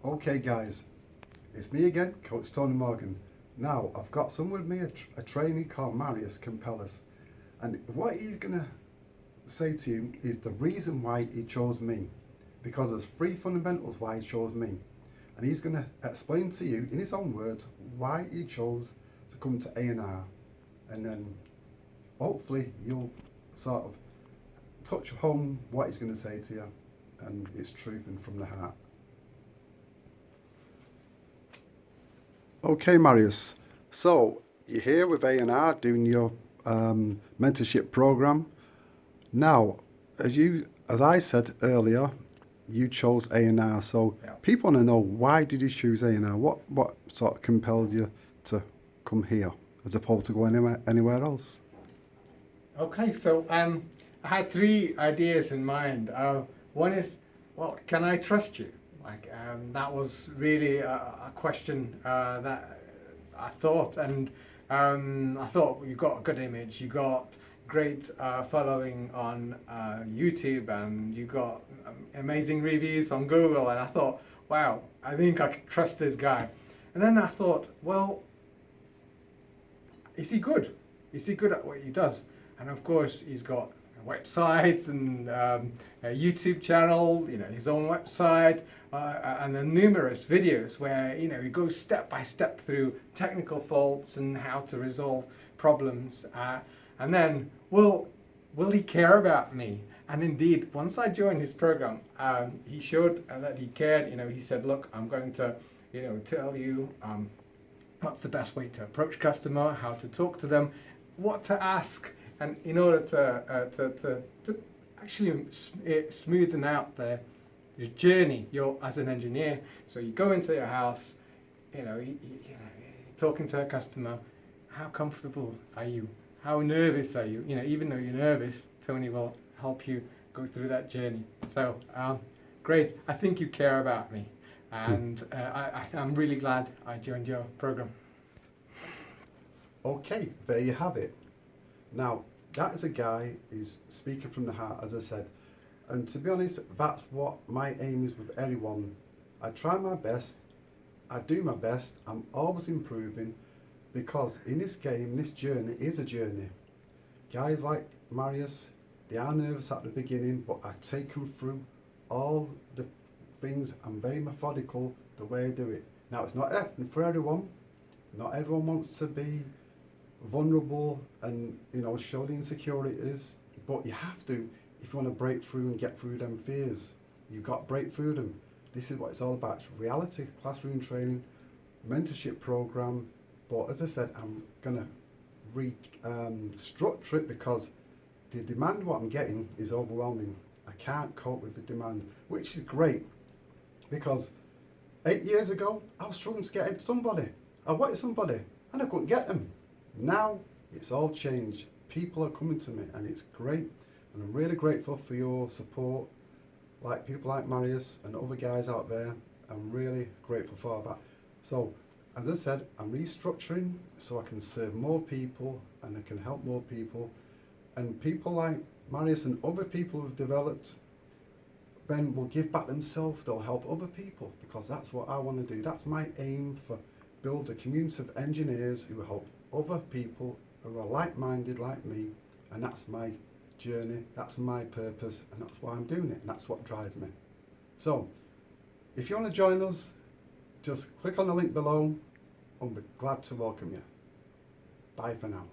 Okay guys, it's me again, Coach Tony Morgan. Now I've got someone with me, a trainee called Marius Campelis, and what he's going to say to you is the reason why he chose me, because there's 3 fundamentals why he chose me, and he's going to explain to you in his own words why he chose to come to A+R, and then hopefully you'll sort of touch home what he's going to say to you, and it's truth and from the heart. Okay, Marius, so you're here with A+R doing your mentorship program. Now, as I said earlier, you chose A+R, so Yeah. people want to know, why did you choose A+R? What sort of compelled you to come here as opposed to go anywhere else? Okay, so I had 3 ideas in mind. One is, well, can I trust you? That was really a question that I thought, and I thought you got a good image, you got great following on YouTube, and you got amazing reviews on Google, and I thought, wow, I think I can trust this guy. And then I thought, well, is he good? Is he good at what he does? And of course, he's got websites and a YouTube channel, his own website, and then numerous videos where he goes step by step through technical faults and how to resolve problems. And then, will he care about me? And indeed, once I joined his program, he showed that he cared. He said, "Look, I'm going to, tell you what's the best way to approach customer, how to talk to them, what to ask." And in order to actually smoothen out the journey as an engineer, so you go into your house, talking to a customer, how comfortable are you? How nervous are you? Even though you're nervous, Tony will help you go through that journey. So great, I think you care about me, and I'm really glad I joined your program. Okay, there you have it. Now, that is a guy who's speaking from the heart, as I said. And to be honest, that's what my aim is with everyone. I try my best, I do my best, I'm always improving, because in this game, this journey is a journey. Guys like Marius, they are nervous at the beginning, but I take them through all the things. I'm very methodical the way I do it. Now, it's not for everyone. Not everyone wants to be vulnerable and show the insecurities, but you have to if you want to break through and get through them fears. You've got to break through them. This is what it's all about. It's reality, classroom training, mentorship program. But as I said, I'm gonna restructure it because the demand what I'm getting is overwhelming. I can't cope with the demand, which is great, because 8 years ago I was struggling to get somebody. I wanted somebody and I couldn't get them. Now it's all changed. People are coming to me and it's great, and I'm really grateful for your support, like people like Marius and other guys out there. I'm really grateful for that. So as I said, I'm restructuring so I can serve more people and I can help more people, and people like Marius and other people who've developed then will give back themselves. They'll help other people, because that's what I want to do. That's my aim, for build a community of engineers who help other people who are like-minded like me, and that's my journey, that's my purpose, and that's why I'm doing it, and that's what drives me. So if you want to join us, just click on the link below and we're glad to welcome you. Bye for now.